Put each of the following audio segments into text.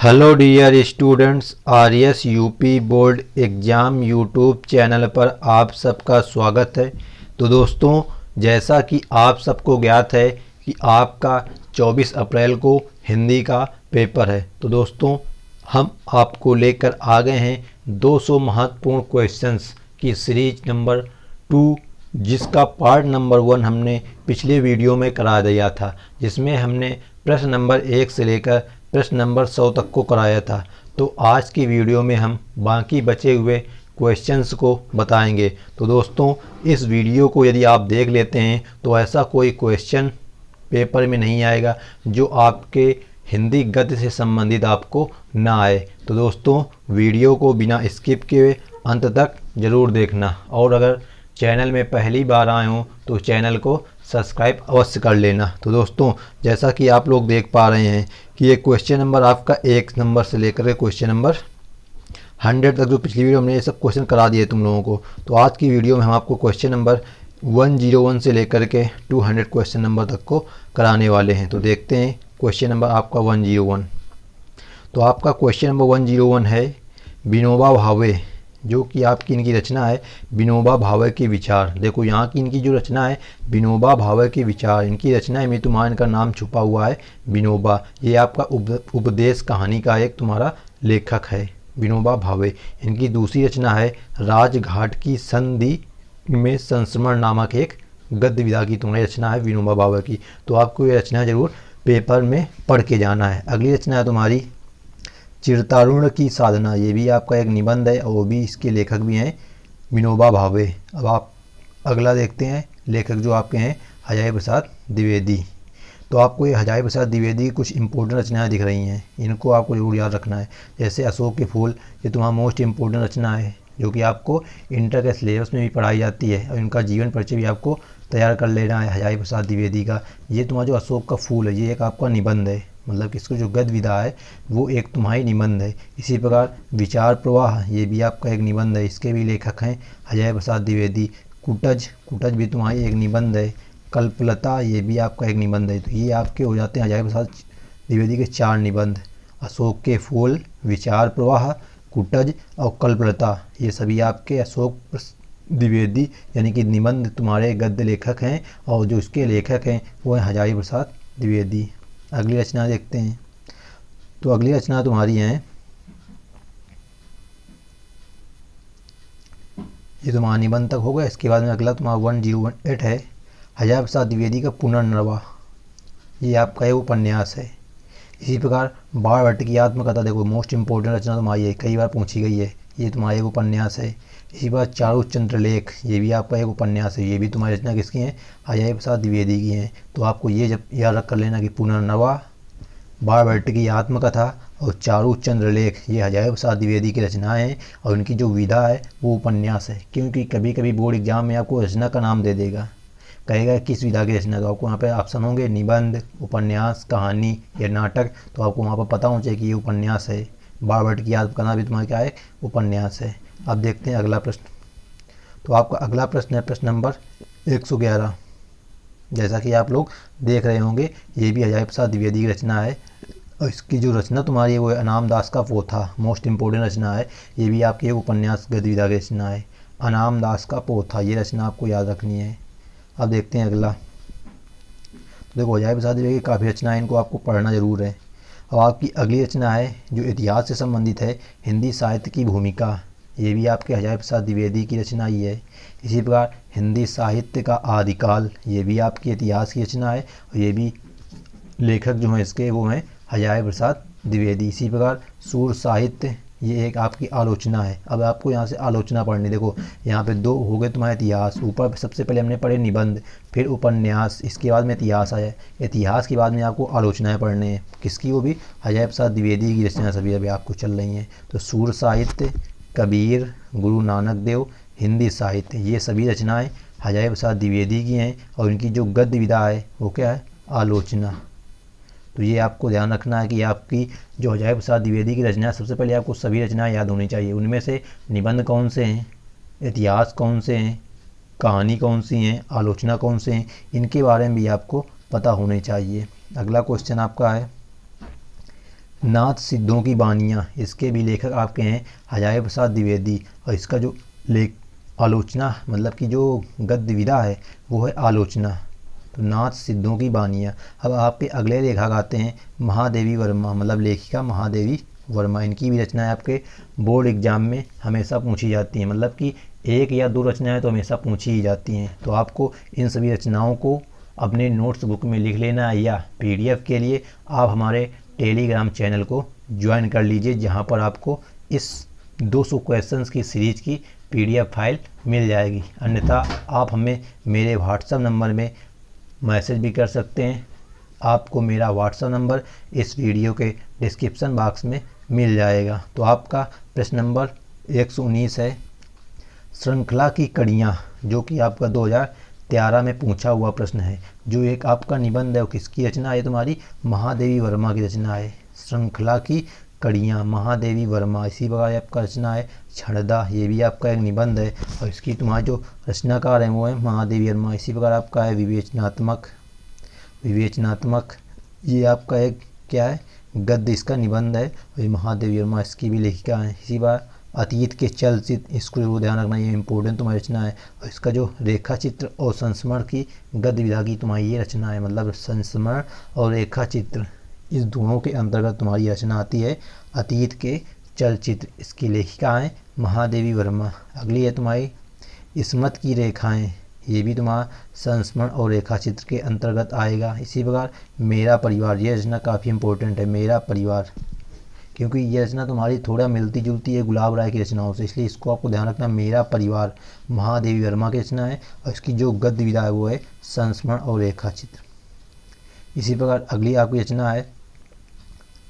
Hello dear students, RS UP board exam YouTube channel पर आप सबका स्वागत है। तो दोस्तों, जैसा कि आप सबको ज्ञात है कि आपका 24 अप्रैल को हिंदी का पेपर है। तो दोस्तों, हम आपको लेकर आ गए हैं 200 महत्वपूर्ण क्वेश्चंस की सीरीज नंबर 2, जिसका पार्ट नंबर 1 हमने पिछले वीडियो में करा दिया था, जिसमें हमने प्रश्न नंबर 1 से लेकर प्रश्न नंबर 100 तक को कराया था। तो आज की वीडियो में हम बाकी बचे हुए क्वेश्चंस को बताएंगे। तो दोस्तों, इस वीडियो को यदि आप देख लेते हैं तो ऐसा कोई क्वेश्चन पेपर में नहीं आएगा जो आपके हिंदी गद्य से संबंधित आपको ना आए। तो दोस्तों, वीडियो को बिना स्किप किए अंत तक ज़रूर देखना, और अगर चैनल में पहली बार आए हों तो चैनल को सब्सक्राइब अवश्य कर लेना। तो दोस्तों, जैसा कि आप लोग देख पा रहे हैं कि ये क्वेश्चन नंबर आपका 1 नंबर से लेकर के क्वेश्चन नंबर 100 तक, जो पिछली वीडियो हमने ये सब क्वेश्चन करा दिए तुम लोगों को, तो आज की वीडियो में हम आपको क्वेश्चन नंबर 101 से लेकर के 200 क्वेश्चन नंबर तक को कराने वाले हैं। तो देखते हैं क्वेश्चन नंबर आपका 101। तो आपका क्वेश्चन नंबर 101 है विनोबा भावे, जो कि आपकी इनकी रचना है विनोबा भावे के विचार। देखो, यहाँ की इनकी जो रचना है विनोबा भावे के विचार, इनकी रचना है में तुम्हारा इनका नाम छुपा हुआ है विनोबा। ये आपका उपदेश कहानी का एक तुम्हारा लेखक है विनोबा भावे। इनकी दूसरी रचना है राजघाट की संधि में संस्मरण नामक एक गद्य विधा की तुम्हारी रचना है विनोबा भावे की। तो आपको ये रचना ज़रूर पेपर में पढ़ के जाना है। अगली रचना है तुम्हारी चिरतारुण्य की साधना, ये भी आपका एक निबंध है और वो भी इसके लेखक भी हैं विनोबा भावे। अब आप अगला देखते हैं, लेखक जो आपके हैं हजारी प्रसाद द्विवेदी। तो आपको ये हजारी प्रसाद द्विवेदी की कुछ इंपॉर्टेंट रचनाएं दिख रही हैं, इनको आपको जरूर याद रखना है। जैसे अशोक के फूल, ये तुम्हारा मोस्ट इंपॉर्टेंट रचना है जो कि आपको इंटर के सिलेबस में भी पढ़ाई जाती है, और इनका जीवन परिचय भी आपको तैयार कर लेना है हजारी प्रसाद द्विवेदी का। ये तुम्हारा जो अशोक का फूल है ये एक आपका निबंध है, मतलब कि इसको जो गद्य विधा है वो एक तुम्हारी निबंध है। इसी प्रकार विचार प्रवाह, ये भी आपका एक निबंध है, इसके भी लेखक हैं हजारी प्रसाद द्विवेदी। कुटज भी तुम्हारी एक निबंध है। कल्पलता, ये भी आपका एक निबंध है। तो ये आपके हो जाते हैं हजारी प्रसाद द्विवेदी के 4 निबंध। अशोक के फूल, विचार प्रवाह, कुटज और कल्पलता, ये सभी आपके अशोक द्विवेदी यानी कि निबंध तुम्हारे गद्य लेखक हैं, और जो इसके लेखक हैं वो हैं हजारी प्रसाद द्विवेदी। अगली रचना देखते हैं। तो अगली रचना तुम्हारी है, ये तुम्हारा निबंध तक हो गया। इसके बाद में अगला तुम्हारा 1018 है हजारी प्रसाद द्विवेदी का पुनर्नवा, ये आपका एक उपन्यास है। इसी प्रकार बाणभट्ट की आत्मकथा, देखो मोस्ट इंपॉर्टेंट रचना तुम्हारी है, कई बार पूछी गई है, ये तुम्हारा एक उपन्यास है। इसी बार चारु चंद्रलेख, ये भी आपका एक उपन्यास है, ये भी तुम्हारी रचना किसकी है हजारी प्रसाद द्विवेदी की हैं। तो आपको ये जब याद रख कर लेना कि पुनर्नवा, बाणभट्ट की आत्मकथा और चारु चंद्रलेख ये हजारी प्रसाद द्विवेदी की रचनाएं हैं, और उनकी जो विधा है वो उपन्यास है। क्योंकि कभी कभी बोर्ड एग्जाम में आपको रचना का नाम दे देगा, कहेगा किस विधा की रचना, तो आपको वहाँ पे ऑप्शन होंगे निबंध, उपन्यास, कहानी या नाटक। तो आपको वहाँ पर पता होना चाहिए कि ये उपन्यास है। बाणभट्ट की आत्मकथा भी तुम्हारा क्या है, उपन्यास है। अब देखते हैं अगला प्रश्न। तो आपका अगला प्रश्न है प्रश्न नंबर 111। जैसा कि आप लोग देख रहे होंगे ये भी हजारी प्रसाद द्विवेदी की रचना है, और इसकी जो रचना तुम्हारी है वो अनाम दास का पोथा, मोस्ट इंपॉर्टेंट रचना है। ये भी आपकी एक उपन्यास गद्य विधा की रचना है, अनाम दास का पोथा, ये रचना आपको याद रखनी है। अब देखते हैं अगला। तो देखो, हजारी प्रसाद द्विवेदी की काफ़ी रचना है, इनको आपको पढ़ना जरूर है। अब आपकी अगली रचना है जो इतिहास से संबंधित है, हिंदी साहित्य की भूमिका, ये भी आपके हजारी प्रसाद द्विवेदी की रचना ही है। इसी प्रकार हिंदी साहित्य का आदिकाल, ये भी आपकी इतिहास की रचना है, और ये भी लेखक जो हैं इसके वो हैं हजारी प्रसाद द्विवेदी। इसी प्रकार सूर साहित्य, ये एक आपकी आलोचना है। अब आपको यहाँ से आलोचना पढ़नी, देखो यहाँ पे 2 हो गए तुम्हारे इतिहास, ऊपर सबसे पहले हमने पढ़े निबंध, फिर उपन्यास, इसके बाद में इतिहास आया। इतिहास के बाद में आपको आलोचनाएं पढ़ने हैं, किसकी, वो भी हजारी प्रसाद द्विवेदी की रचना सभी अभी आपको चल रही हैं। तो सूर साहित्य, कबीर, गुरु नानक देव, हिंदी साहित्य, ये सभी रचनाएं हजारी प्रसाद द्विवेदी की हैं, और इनकी जो गद्य विधा है वो क्या है, आलोचना। तो ये आपको ध्यान रखना है कि आपकी जो हजारी प्रसाद द्विवेदी की रचना, सबसे पहले आपको सभी रचनाएं याद होनी चाहिए। उनमें से निबंध कौन से हैं, इतिहास कौन से हैं, कहानी कौन सी हैं, आलोचना कौन से हैं, इनके बारे में भी आपको पता होने चाहिए। अगला क्वेश्चन आपका है नाथ सिद्धों की बानियाँ, इसके भी लेखक आपके हैं हजारी प्रसाद द्विवेदी। और इसका जो लेख आलोचना मतलब कि जो गद्य विधा है वो है आलोचना। तो नाथ सिद्धों की बानियाँ। अब आपके अगले लेखक आते हैं महादेवी वर्मा, मतलब लेखिका महादेवी वर्मा। इनकी भी रचनाएं आपके बोर्ड एग्जाम में हमेशा पूछी जाती हैं, मतलब कि एक या दो रचनाएं तो हमेशा पूछी ही जाती हैं। तो आपको इन सभी रचनाओं को अपने नोट्स बुक में लिख लेना है, या पीडीएफ के लिए आप हमारे टेलीग्राम चैनल को ज्वाइन कर लीजिए, जहां पर आपको इस 200 क्वेश्चंस की सीरीज की पीडीएफ फाइल मिल जाएगी। अन्यथा आप हमें मेरे व्हाट्सएप नंबर में मैसेज भी कर सकते हैं। आपको मेरा व्हाट्सएप नंबर इस वीडियो के डिस्क्रिप्शन बॉक्स में मिल जाएगा। तो आपका प्रश्न नंबर 119 है श्रृंखला की कड़ियाँ, जो कि आपका 2013 में पूछा हुआ प्रश्न है। जो एक आपका निबंध है वो किसकी रचना है? तुम्हारी महादेवी वर्मा की रचना है। श्रृंखला की कड़ियाँ, महादेवी वर्मा। इसी प्रकार आपका रचना है छड़दा, ये भी आपका एक निबंध है और इसकी तुम्हारे जो रचनाकार हैं वो है महादेवी वर्मा। इसी प्रकार आपका है विवेचनात्मक, ये आपका एक क्या है गद्य, इसका निबंध है और महादेवी वर्मा इसकी भी लेखिका है। इसी बार अतीत के चलचित्र, इसको जरूर ध्यान रखना, ये इंपॉर्टेंट तुम्हारी रचना है। और इसका जो रेखा चित्र और संस्मरण की गद्य विधा की तुम्हारी ये रचना है, मतलब संस्मरण और रेखा चित्र इस दोनों के अंतर्गत तुम्हारी रचना आती है अतीत के चलचित्र। इसकी लेखिका है महादेवी वर्मा। अगली है तुम्हारी इस्मत की रेखाएं, ये भी तुम्हारा संस्मरण और रेखा चित्र के अंतर्गत आएगा। इसी प्रकार मेरा परिवार, ये रचना काफ़ी इंपॉर्टेंट है, मेरा परिवार, क्योंकि ये रचना तुम्हारी थोड़ा मिलती जुलती है गुलाब राय की रचनाओं से, इसलिए इसको आपको ध्यान रखना। मेरा परिवार महादेवी वर्मा की रचना है और इसकी जो गद्य विधा है वो है संस्मरण और रेखा चित्र। इसी प्रकार अगली आपकी रचना है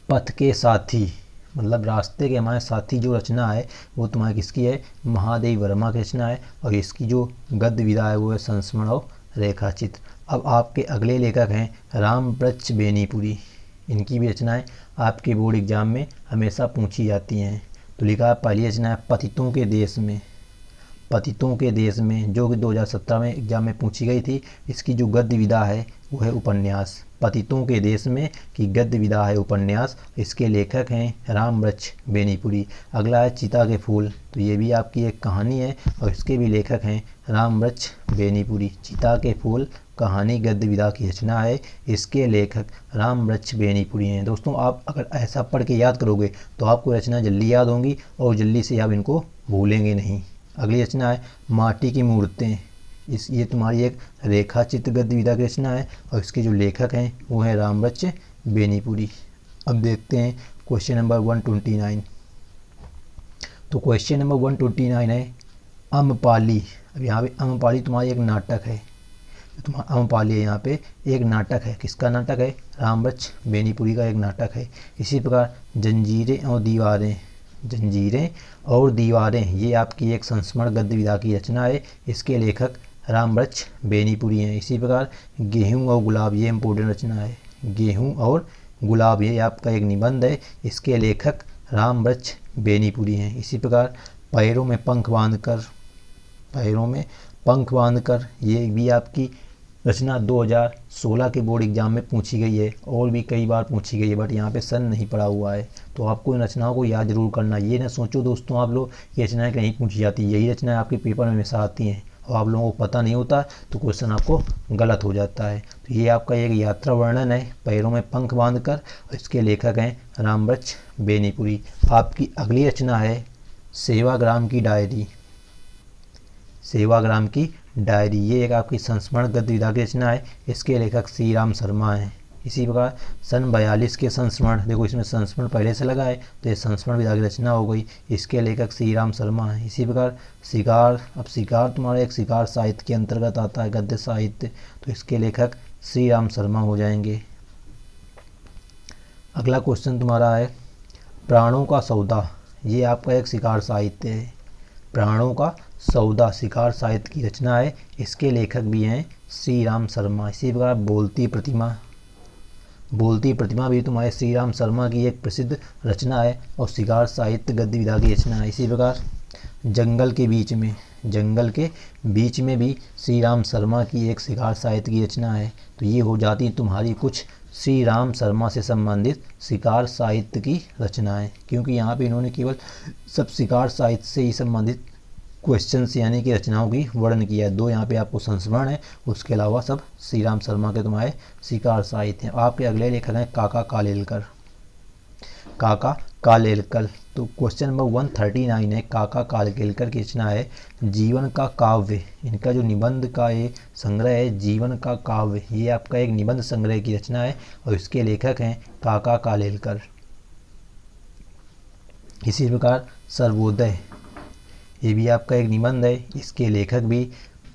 पथ के साथी, मतलब रास्ते के हमारे साथी, जो रचना है वो तुम्हारी किसकी है? महादेवी वर्मा की रचना है और इसकी जो गद्य विधा है वो है संस्मरण और रेखा चित्र। अब आपके अगले लेखक हैं रामवृक्ष बेनीपुरी। इनकी भी रचनाएं आपके बोर्ड एग्जाम में हमेशा पूछी जाती हैं। तो लिखा पहली रचना है पतितों के देश में, पतितों के देश में, जो कि 2017 में एग्जाम में पूछी गई थी। इसकी जो गद्य विधा है वो है उपन्यास। पतितों के देश में की गद्य विधा है उपन्यास। इसके लेखक हैं रामवृक्ष बेनीपुरी। अगला है चिता के फूल, तो ये भी आपकी एक कहानी है और इसके भी लेखक हैं रामवृक्ष बेनीपुरी। चिता के फूल कहानी गद्य विधा की रचना है, इसके लेखक रामवृक्ष बेनीपुरी हैं। दोस्तों आप अगर ऐसा पढ़ के याद करोगे तो आपको रचना जल्दी याद होंगी और जल्दी से आप इनको भूलेंगे नहीं। अगली रचना है माटी की मूर्तें, ये तुम्हारी एक रेखा चित्र गद्य विधा की रचना है और इसके जो लेखक हैं वो है रामवृक्ष बेनीपुरी। अब देखते हैं क्वेश्चन नंबर 129। तो क्वेश्चन नंबर 129 है अम्रपाली। अब यहाँ पे अम्रपाली तुम्हारी एक नाटक है, तुम्हारा अम्रपाली है यहाँ पे एक नाटक है। किसका नाटक है? रामवृक्ष बेनीपुरी का एक नाटक है। इसी प्रकार जंजीरें और दीवारें, जंजीरें और दीवारें, ये आपकी एक संस्मरण गद्य विधा की रचना है। इसके लेखक रामवृक्ष बेनीपुरी हैं। इसी प्रकार गेहूँ और गुलाब, ये इंपॉर्टेंट रचना है। गेहूँ और गुलाब, ये आपका एक निबंध है। इसके लेखक रामवृक्ष बेनीपुरी हैं। इसी प्रकार पैरों में पंख बांधकर, पैरों में पंख बांधकर, ये भी आपकी रचना 2016 के बोर्ड एग्जाम में पूछी गई है और भी कई बार पूछी गई है, बट यहाँ पे सन नहीं पड़ा हुआ है। तो आपको इन रचनाओं को याद जरूर करना। ये ना सोचो दोस्तों आप लोग ये रचनाएं कहीं पूछी जाती है, यही रचनाएं आपके पेपर में हमेशा आती हैं और आप लोगों को पता नहीं होता तो क्वेश्चन आपको गलत हो जाता है। तो ये आपका एक यात्रा वर्णन है पैरों में पंख बांधकर और इसके लेखक हैं रामवृक्ष बेनीपुरी। आपकी अगली रचना है सेवाग्राम की डायरी, सेवाग्राम की डायरी, ये एक आपकी संस्मरण गद्य विधा की रचना है। इसके लेखक श्री राम शर्मा हैं। इसी प्रकार सन 42 के संस्मरण, देखो इसमें संस्मरण पहले से लगा है तो ये संस्मरण विधा की रचना हो गई। इसके लेखक श्री राम शर्मा हैं। इसी प्रकार शिकार, अब शिकार तुम्हारा एक शिकार साहित्य के अंतर्गत आता है, गद्य साहित्य, तो इसके लेखक श्री राम शर्मा हो जाएंगे। अगला क्वेश्चन तुम्हारा है प्राणों का सौदा, ये आपका एक शिकार साहित्य है। प्राणों का सौदा शिकार साहित्य की रचना है। इसके लेखक भी हैं श्री राम शर्मा। इसी प्रकार बोलती प्रतिमा, बोलती प्रतिमा भी तुम्हारे श्री राम शर्मा की एक प्रसिद्ध रचना है और शिकार साहित्य गद्य विधा की रचना है। इसी प्रकार जंगल के बीच में, जंगल के बीच में भी श्री राम शर्मा की एक शिकार साहित्य की रचना है। तो ये हो जाती तुम्हारी कुछ श्री राम शर्मा से संबंधित शिकार साहित्य की रचनाएं, क्योंकि यहाँ पे इन्होंने केवल सब शिकार साहित्य से ही संबंधित क्वेश्चंस यानी कि रचनाओं की वर्णन किया है। 2 यहाँ पे आपको संस्मरण है, उसके अलावा सब श्री राम शर्मा के तुम्हारे शिकार साहित्य हैं। आपके अगले लेखक हैं काका कालेलकर। काका कालेलकर, तो क्वेश्चन नंबर 139 है। काका कालेलकर की रचना है जीवन का काव्य। इनका जो निबंध का ये संग्रह है जीवन का काव्य, ये आपका एक निबंध संग्रह की रचना है और इसके लेखक हैं काका कालेलकर। इसी प्रकार सर्वोदय, ये भी आपका एक निबंध है, इसके लेखक भी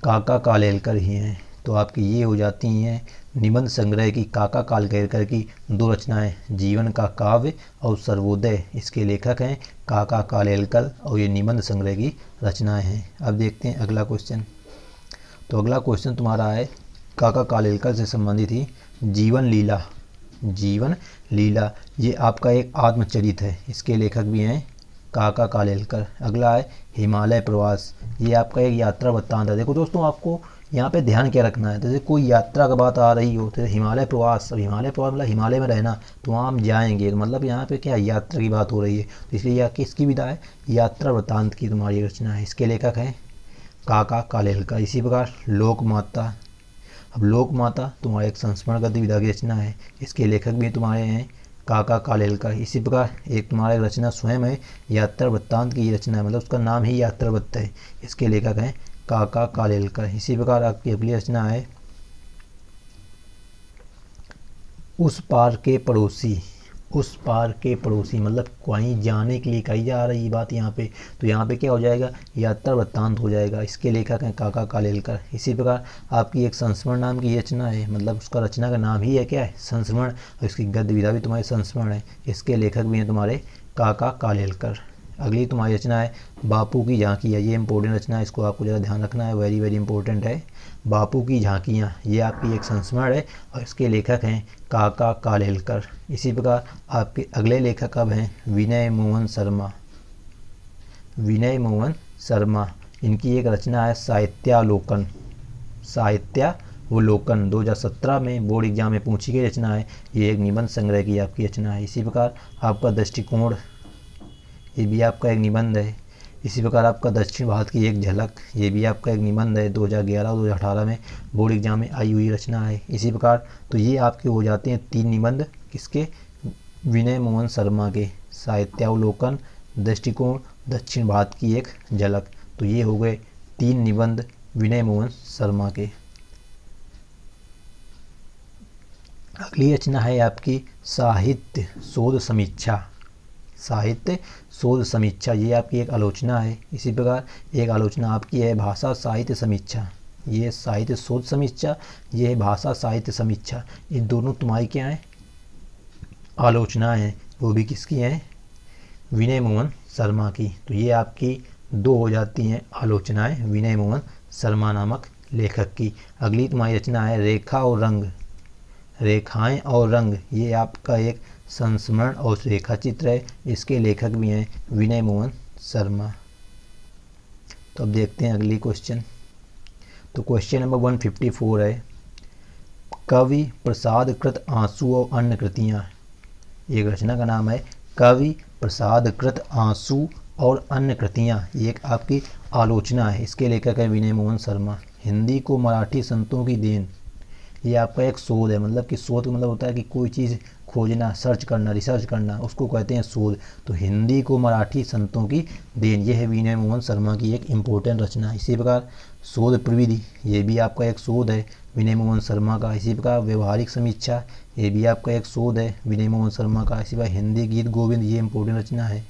काका कालेलकर ही हैं। तो आपकी ये हो जाती हैं निबंध संग्रह की काका कालेलकर की 2 रचनाएं, जीवन का काव्य और सर्वोदय। इसके लेखक हैं काका कालेलकर और ये निबंध संग्रह की रचनाएं हैं। अब देखते हैं अगला क्वेश्चन। तो अगला क्वेश्चन तुम्हारा है काका कालेलकर से संबंधित ही जीवन लीला। जीवन लीला ये आपका एक आत्मचरित है, इसके लेखक भी हैं काका कालेलकर। अगला है हिमालय प्रवास, ये आपका एक यात्रा वृत्तांत है। देखो दोस्तों, आपको यहाँ पे ध्यान क्या रखना है, जैसे कोई यात्रा का बात आ रही हो तो हिमालय प्रवास, अब हिमालय प्रवास मतलब हिमालय में रहना, तो वहाँ हम जाएंगे, तो मतलब यहाँ पे क्या यात्रा की बात हो रही है, तो इसलिए यह किसकी विधा है, यात्रा वृत्तांत की तुम्हारी रचना है। इसके लेखक हैं काका कालेलकर। इसी प्रकार लोक माता, अब लोक माता तुम्हारा एक संस्मरण गद्य विधा की रचना है, इसके लेखक भी तुम्हारे हैं काका कालेलकर। इसी प्रकार एक तुम्हारा एक रचना स्वयं है यात्रा वृत्तांत की रचना है, मतलब उसका नाम ही यात्रा वृत्त है, इसके लेखक हैं काका कालेलकर। इसी प्रकार आपकी अगली रचना है उस पार के पड़ोसी। उस पार के पड़ोसी मतलब कहीं जाने के लिए कही जा रही बात यहाँ पे, तो यहाँ पे क्या हो जाएगा, यात्रा वृत्तांत हो जाएगा। इसके लेखक हैं काका कालेलकर। इसी प्रकार आपकी एक संस्मरण नाम की रचना है, मतलब उसका रचना का नाम ही है क्या है, संस्मरण, और इसकी गद्य विधा भी तुम्हारे संस्मरण है, इसके लेखक भी हैं तुम्हारे काका कालेलकर। अगली तुम्हारी रचना है बापू की झांकियाँ। ये इंपॉर्टेंट रचना है, इसको आपको ज़रा ध्यान रखना है, वेरी वेरी इंपॉर्टेंट है। बापू की झांकियाँ ये आपकी एक संस्मरण है और इसके लेखक हैं काका कालेलकर। इसी प्रकार आपके अगले लेखक अब हैं विनय मोहन शर्मा। विनय मोहन शर्मा, इनकी एक रचना है साहित्यावलोकन। साहित्यावलोकन 2017 में बोर्ड एग्जाम में पूछी गई रचना है, ये एक निबंध संग्रह की आपकी रचना है। इसी प्रकार आपका दृष्टिकोण, ये भी आपका एक निबंध है। इसी प्रकार आपका दक्षिण भारत की एक झलक, ये भी आपका एक निबंध है, 2011 और 2018 में बोर्ड एग्जाम में आई हुई रचना है। इसी प्रकार तो ये आपके हो जाते हैं 3 निबंध, किसके, विनय मोहन शर्मा के, साहित्यावलोकन, दृष्टिकोण, दक्षिण भारत की एक झलक। तो ये हो गए 3 निबंध विनय मोहन शर्मा के। अगली रचना है आपकी साहित्य शोध समीक्षा। साहित्य शोध समीक्षा ये आपकी एक आलोचना है। इसी प्रकार एक आलोचना आपकी है भाषा साहित्य समीक्षा। ये साहित्य शोध समीक्षा, ये है भाषा साहित्य समीक्षा। ये दोनों तुम्हारी क्या हैं, आलोचनाएं हैं, वो भी किसकी हैं, विनय मोहन शर्मा की। तो ये आपकी 2 हो जाती हैं आलोचनाएं विनय मोहन शर्मा नामक लेखक की। अगली तुम्हारी रचना है रेखा और रंग। रेखाएं और रंग ये आपका एक संस्मरण और रेखा चित्र है, इसके लेखक भी हैं विनय मोहन शर्मा। तो अब देखते हैं अगली क्वेश्चन। तो क्वेश्चन नंबर 154 है कवि प्रसाद कृत आंसू और अन्य कृतियाँ। एक रचना का नाम है कवि प्रसाद कृत आंसू और अन्य कृतियाँ, ये एक आपकी आलोचना है, इसके लेखक है विनय मोहन शर्मा। हिंदी को मराठी संतों की देन, ये आपका एक शोध है, मतलब कि शोध मतलब होता है कि कोई चीज़ खोजना, सर्च करना, रिसर्च करना, उसको कहते हैं शोध। तो हिंदी को मराठी संतों की देन, ये है विनय मोहन शर्मा की एक इम्पोर्टेंट रचना। इसी प्रकार शोध प्रविधि, ये भी आपका एक शोध है विनय मोहन शर्मा का। इसी प्रकार व्यवहारिक समीक्षा, ये भी आपका एक शोध है विनय मोहन शर्मा का। इसी प्रकार हिंदी गीत गोविंद, ये इम्पोर्टेंट रचना है,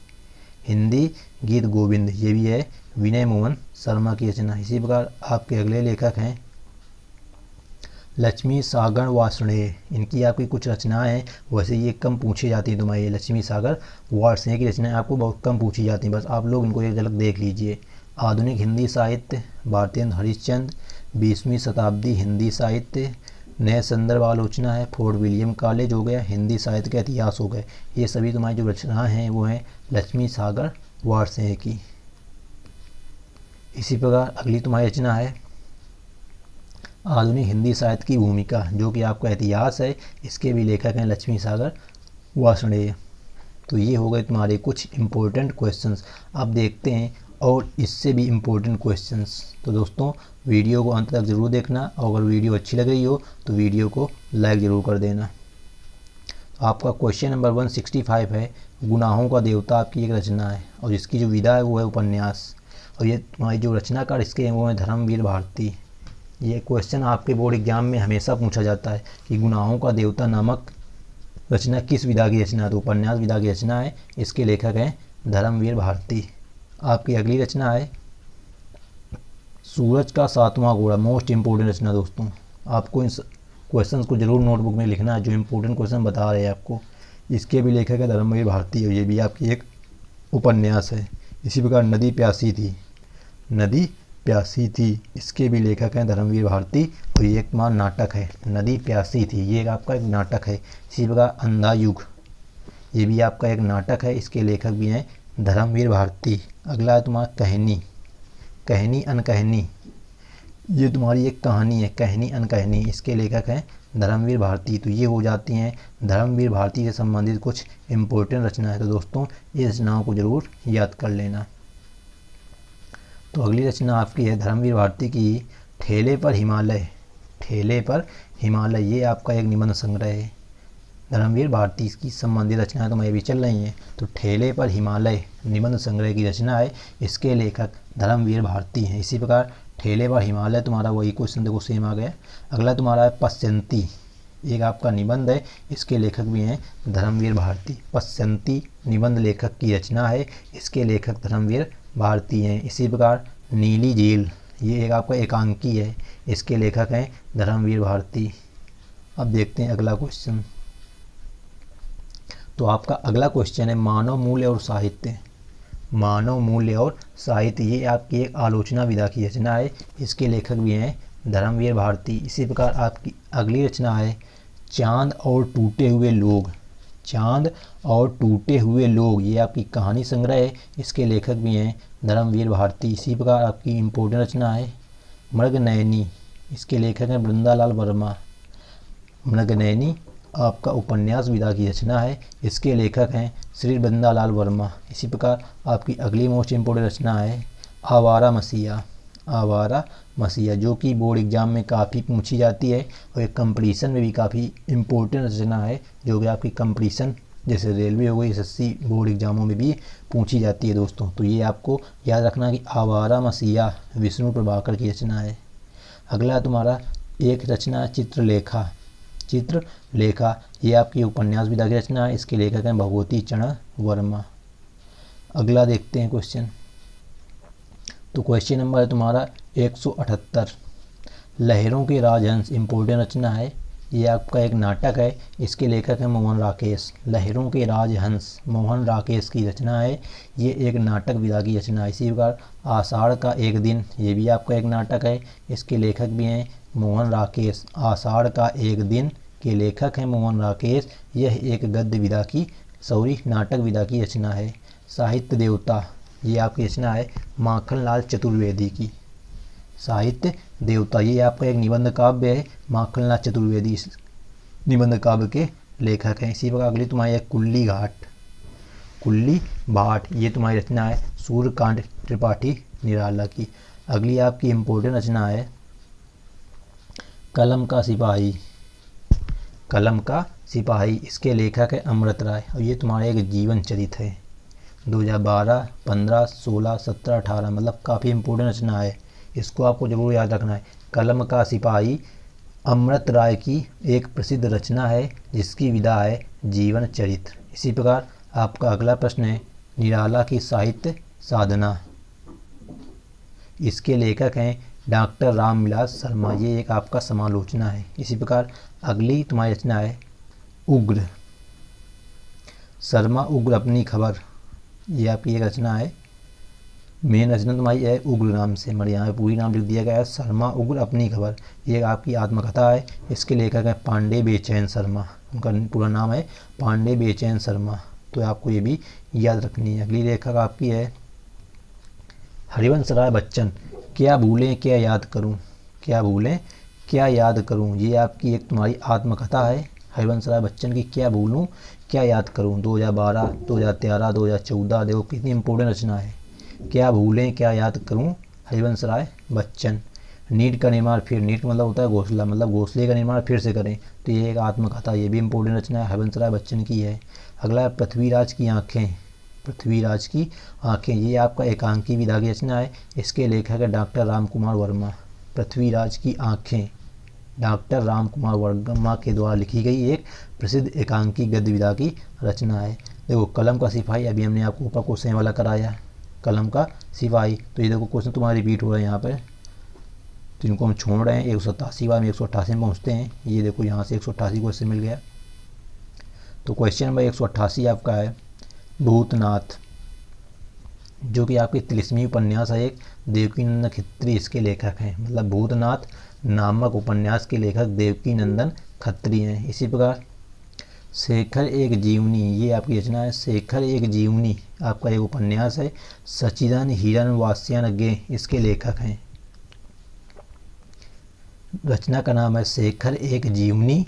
हिंदी गीत गोविंद, ये भी है विनय मोहन शर्मा की रचना। इसी प्रकार आपके अगले लेखक हैं लक्ष्मी सागर वार्ष्णेय। इनकी आपकी कुछ रचनाएं हैं, वैसे ये कम पूछी जाती हैं तुम्हारी। लक्ष्मी सागर वार्ष्णेय की रचनाएं आपको बहुत कम पूछी जाती हैं, बस आप लोग इनको एक झलक देख लीजिए। आधुनिक हिंदी साहित्य, भारतेंद्र हरिश्चंद्र, 20वीं शताब्दी हिंदी साहित्य, नए संदर्भ आलोचना है, फोर्ट विलियम कॉलेज हो गया, हिंदी साहित्य का इतिहास हो गए। ये सभी तुम्हारी जो रचनाएं हैं वो हैं लक्ष्मी सागर वार्ष्णेय की। इसी प्रकार अगली तुम्हारी रचना है आधुनिक हिंदी साहित्य की भूमिका, जो कि आपका इतिहास है, इसके भी लेखक हैं लक्ष्मी सागर वार्ष्णेय। तो ये हो गए तुम्हारे कुछ इम्पोर्टेंट क्वेश्चंस। अब देखते हैं और इससे भी इम्पोर्टेंट क्वेश्चंस। तो दोस्तों वीडियो को अंत तक ज़रूर देखना, और अगर वीडियो अच्छी लग रही हो तो वीडियो को लाइक ज़रूर कर देना। आपका क्वेश्चन नंबर 165 है, गुनाहों का देवता आपकी एक रचना है और इसकी जो विधा है वो है उपन्यास, और ये तुम्हारी जो रचनाकार इसके हैं वो है धर्मवीर भारती। ये क्वेश्चन आपके बोर्ड एग्जाम में हमेशा पूछा जाता है कि गुनाहों का देवता नामक रचना किस विधा की रचना है, तो उपन्यास विधा की रचना है, इसके लेखक हैं धर्मवीर भारती। आपकी अगली रचना है सूरज का सातवां घोड़ा, मोस्ट इम्पोर्टेंट रचना। दोस्तों आपको इन क्वेश्चंस को जरूर नोटबुक में लिखना है, जो इम्पोर्टेंट क्वेश्चन बता रहे हैं आपको। इसके भी लेखक है धर्मवीर भारती और ये भी आपकी एक उपन्यास है। इसी प्रकार नदी प्यासी थी, नदी प्यासी थी, इसके भी लेखक हैं धर्मवीर भारती और ये एक मान नाटक है। नदी प्यासी थी ये आपका एक नाटक है। इसी प्रकार अंधा युग, ये भी आपका एक नाटक है, इसके लेखक भी हैं धर्मवीर भारती। अगला है तुम्हारा कहनी, कहनी अनकहनी, ये तुम्हारी एक कहानी है, कहनी अनकहनी, इसके लेखक हैं धर्मवीर भारती। तो ये हो जाती हैं धर्मवीर भारती से संबंधित कुछ इम्पोर्टेंट रचना है। तो दोस्तों ये रचनाओं को ज़रूर याद कर लेना। तो अगली रचना आपकी है धर्मवीर भारती की ठेले पर हिमालय, ठेले पर हिमालय, ये आपका एक निबंध संग्रह है। धर्मवीर भारती की संबंधित रचनाएं तो मैं भी चल रही हैं। तो ठेले पर हिमालय निबंध संग्रह की रचना है, इसके लेखक धर्मवीर भारती हैं। इसी प्रकार ठेले पर हिमालय तुम्हारा वही क्वेश्चन देखो सेम आ गया। अगला तुम्हारा है पश्यंती, एक आपका निबंध है, इसके लेखक भी हैं धर्मवीर भारती। पश्यंती निबंध लेखक की रचना है, इसके लेखक धर्मवीर भारती हैं। इसी प्रकार नीली झील, ये एक आपका एकांकी है, इसके लेखक हैं धर्मवीर भारती। अब देखते हैं अगला क्वेश्चन। तो आपका अगला क्वेश्चन है मानव मूल्य और साहित्य, मानव मूल्य और साहित्य, ये आपकी एक आलोचना विधा की रचना है, इसके लेखक भी हैं धर्मवीर भारती। इसी प्रकार आपकी अगली रचना है चांद और टूटे हुए लोग, चांद और टूटे हुए लोग, ये आपकी कहानी संग्रह है, इसके लेखक भी हैं धर्मवीर भारती। इसी प्रकार आपकी इम्पोर्टेंट रचना है मृगनयनी, इसके लेखक हैं वृंदालाल वर्मा। मृगनयनी आपका उपन्यास विधा की रचना है, इसके लेखक हैं श्री वृंदालाल वर्मा। इसी प्रकार आपकी अगली मोस्ट इम्पोर्टेंट रचना है आवारा मसीहा, आवारा मसीहा, जो कि बोर्ड एग्जाम में काफ़ी पूछी जाती है और एक कंपटीशन में भी काफ़ी इम्पोर्टेंट रचना है, जो कि आपकी कंपटीशन जैसे रेलवे हो गई, एसएससी बोर्ड एग्जामों में भी पूछी जाती है दोस्तों। तो ये आपको याद रखना कि आवारा मसीहा विष्णु प्रभाकर की रचना है। अगला तुम्हारा एक रचना है चित्रलेखा, चित्रलेखा, ये आपकी उपन्यास विधा की रचना है, इसके लेखक हैं भगवती चरण वर्मा। अगला देखते हैं क्वेश्चन। तो क्वेश्चन नंबर है तुम्हारा 178, लहरों के राजहंस, इम्पोर्टेंट रचना है, ये आपका एक नाटक है, इसके लेखक हैं मोहन राकेश। लहरों के राजहंस मोहन राकेश की रचना है, ये एक नाटक विधा की रचना है। इसी प्रकार आषाढ़ का एक दिन, ये भी आपका एक नाटक है, इसके लेखक भी हैं मोहन राकेश। आषाढ़ का एक दिन के लेखक हैं मोहन राकेश, यह एक गद्य विधा की नाटक विधा की रचना है। साहित्य देवता, ये आपकी रचना है माखनलाल चतुर्वेदी की। साहित्य देवता, ये आपका एक निबंध काव्य है, माखनलाल चतुर्वेदी निबंध काव्य के लेखक हैं। इसी प्रकार अगली तुम्हारी है कुल्ली घाट, कुल्ली भाट, ये तुम्हारी रचना है सूर्यकांत त्रिपाठी निराला की। अगली आपकी इम्पोर्टेंट रचना है कलम का सिपाही, कलम का सिपाही, इसके लेखक है अमृत राय और ये तुम्हारा एक जीवन चरित्र है। 2012, 15, 16, 17, 18 मतलब काफ़ी इम्पोर्टेंट रचना है, इसको आपको जरूर याद रखना है। कलम का सिपाही अमृत राय की एक प्रसिद्ध रचना है, जिसकी विधा है जीवन चरित्र। इसी प्रकार आपका अगला प्रश्न है निराला की साहित्य साधना, इसके लेखक हैं डॉक्टर रामविलास शर्मा, ये एक आपका समालोचना है। इसी प्रकार अगली तुम्हारी रचना है उग्र, शर्मा उग्र अपनी खबर, ये आपकी एक रचना है। मेन रचना तुम्हारी है उग्र नाम से, मगर यहाँ पे पूरी नाम लिख दिया गया है शर्मा उग्र अपनी खबर, ये आपकी आत्मकथा है, इसके लेखक है पांडे बेचैन शर्मा, उनका पूरा नाम है पांडे बेचैन शर्मा, तो आपको ये भी याद रखनी है। अगली लेखक आपकी है हरिवंश राय बच्चन, क्या भूलें क्या याद करूं, क्या भूलें क्या याद करूं, ये आपकी एक तुम्हारी आत्मकथा है हरिवंश राय बच्चन की। क्या भूलूं क्या याद करूं, 2012, 2013, 2014। देखो कितनी इंपॉर्टेंट रचना है। क्या भूलें क्या याद करूं, हरिवंश राय बच्चन। नीट का निर्माण फिर, नीट मतलब होता है घोंसला, मतलब घोंसले का निर्माण फिर से करें, तो ये एक आत्मकथा, ये भी इंपॉर्टेंट रचना है, हरिवंश राय बच्चन की है। अगला पृथ्वीराज की आँखें, पृथ्वीराज की आँखें, ये आपका एकांकी विधा की रचना है। इसके लेखक है डॉक्टर राम कुमार वर्मा। पृथ्वीराज की आँखें डॉक्टर राम कुमार वर्मा के द्वारा लिखी गई एक प्रसिद्ध एकांकी गद्य विधा की रचना है। देखो कलम का सिपाही, अभी हमने आपको ऊपर क्वेश्चन वाला कराया, कलम का सिपाही। तो ये देखो क्वेश्चन तुम्हारा रिपीट हो रहा है यहाँ पर, तो इनको हम छोड़ रहे हैं। 187 बार में 188 में पहुँचते हैं। ये देखो यहाँ से 188 क्वेश्चन मिल गया। तो क्वेश्चन नंबर 188 आपका है भूतनाथ, जो कि आपकी 30वीं उपन्यास है, एक देवकीनंदन खत्री इसके लेखक हैं। मतलब भूतनाथ नामक उपन्यास के लेखक देवकीनंदन खत्री हैं। इसी प्रकार शेखर एक जीवनी, ये आपकी रचना है। शेखर एक जीवनी आपका एक उपन्यास है। सच्चिदानंद हिरन वास्यान गे इसके लेखक हैं। रचना का नाम है शेखर एक जीवनी,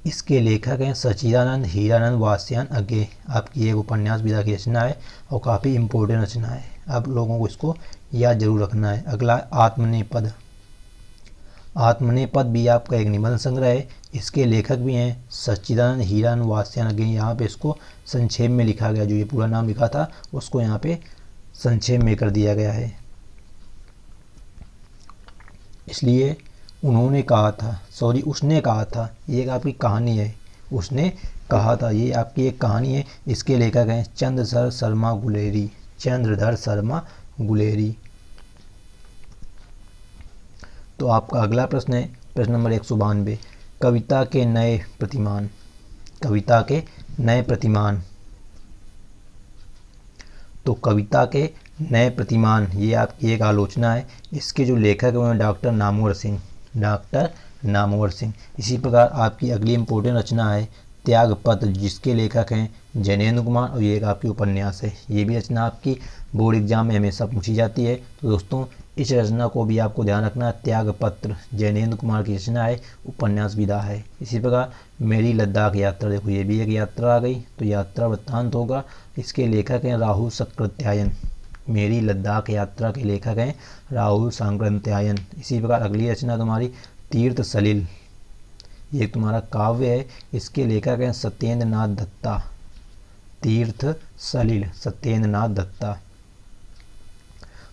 इसके लेखक हैं सच्चिदानंद हीरानंद वास्यान अज्ञे। आपकी एक उपन्यास विधा की रचना है और काफ़ी इम्पोर्टेंट रचना है। आप लोगों को इसको याद जरूर रखना है। अगला आत्मनेपद, आत्मनेपद भी आपका एक निबंध संग्रह है। इसके लेखक भी हैं सच्चिदानंद हीरानंद वास्यान अज्ञे। यहाँ पे इसको संक्षेप में लिखा गया, जो ये पूरा नाम लिखा था उसको यहाँ पे संक्षेप में कर दिया गया है। इसलिए उन्होंने कहा था, सॉरी उसने कहा था, ये एक आपकी कहानी है। उसने कहा था, ये आपकी एक कहानी है। इसके लेखक हैं चंद्रधर शर्मा गुलेरी, चंद्रधर शर्मा गुलेरी। तो आपका अगला प्रश्न है प्रश्न नंबर 192, कविता के नए प्रतिमान, कविता के नए प्रतिमान। तो कविता के नए प्रतिमान ये आपकी एक आलोचना है। इसके जो लेखक हैं वो हैं डॉक्टर नामवर सिंह, डॉक्टर नामवर सिंह। इसी प्रकार आपकी अगली इम्पोर्टेंट रचना है त्यागपत्र, जिसके लेखक हैं जैनेन्द्र कुमार, और ये एक आपकी उपन्यास है। ये भी रचना आपकी बोर्ड एग्जाम में हमेशा पूछी जाती है। तो दोस्तों इस रचना को भी आपको ध्यान रखना है। त्यागपत्र जैनेन्द्र कुमार की रचना है, उपन्यास विधा है। इसी प्रकार मेरी लद्दाख यात्रा, देखो ये भी एक यात्रा आ गई, तो यात्रा वृत्तांत होगा। इसके लेखक हैं राहुल सक्रात्यायन, मेरी लद्दाख यात्रा के लेखक हैं राहुल सांकृत्यायन। इसी प्रकार अगली रचना तुम्हारी तीर्थ सलिल, ये तुम्हारा काव्य है। इसके लेखक हैं सत्येंद्र नाथ दत्ता, तीर्थ सलिल सत्येंद्र नाथ दत्ता।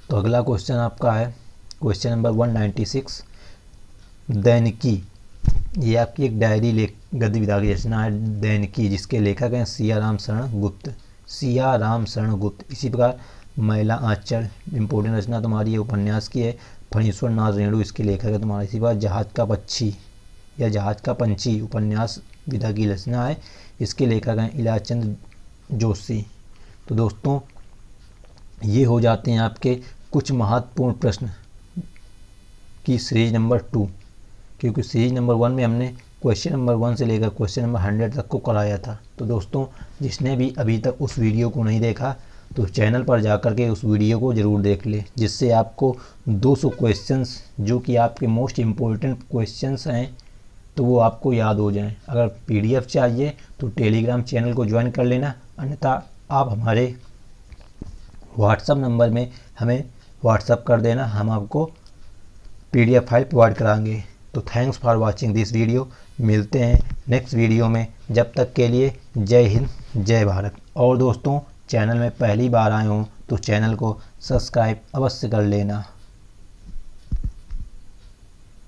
तो अगला क्वेश्चन आपका है क्वेश्चन नंबर 196, दैनिकी, ये आपकी एक डायरी गद्य विधा की रचना है दैनिकी, जिसके लेखक हैं सियाराम शरण गुप्त, सियाराम शरण गुप्त। इसी प्रकार महिला आंचल, इंपोर्टेंट रचना तुम्हारी ये उपन्यास की है। फणीश्वर नाथ रेणु इसके लेखक है तुम्हारा। इसी बार जहाज का पक्षी या जहाज का पंछी उपन्यास विधा की रचना है। इसके लेखक हैं इलाचंद जोशी। तो दोस्तों ये हो जाते हैं आपके कुछ महत्वपूर्ण प्रश्न की सीरीज नंबर 2, क्योंकि सीरीज नंबर 1 में हमने क्वेश्चन नंबर 1 से लेकर क्वेश्चन नंबर 100 तक को कराया था। तो दोस्तों जिसने भी अभी तक उस वीडियो को नहीं देखा तो चैनल पर जाकर के उस वीडियो को ज़रूर देख ले, जिससे आपको 200 क्वेश्चंस जो कि आपके मोस्ट इम्पोर्टेंट क्वेश्चंस हैं तो वो आपको याद हो जाएं। अगर PDF चाहिए तो टेलीग्राम चैनल को ज्वाइन कर लेना, अन्यथा आप हमारे व्हाट्सअप नंबर में हमें व्हाट्सअप कर देना, हम आपको PDF फाइल प्रोवाइड कराएंगे। तो thanks for watching this video. मिलते हैं नेक्स्ट वीडियो में, जब तक के लिए जय हिंद जय भारत। और दोस्तों चैनल में पहली बार आए हों तो चैनल को सब्सक्राइब अवश्य कर लेना।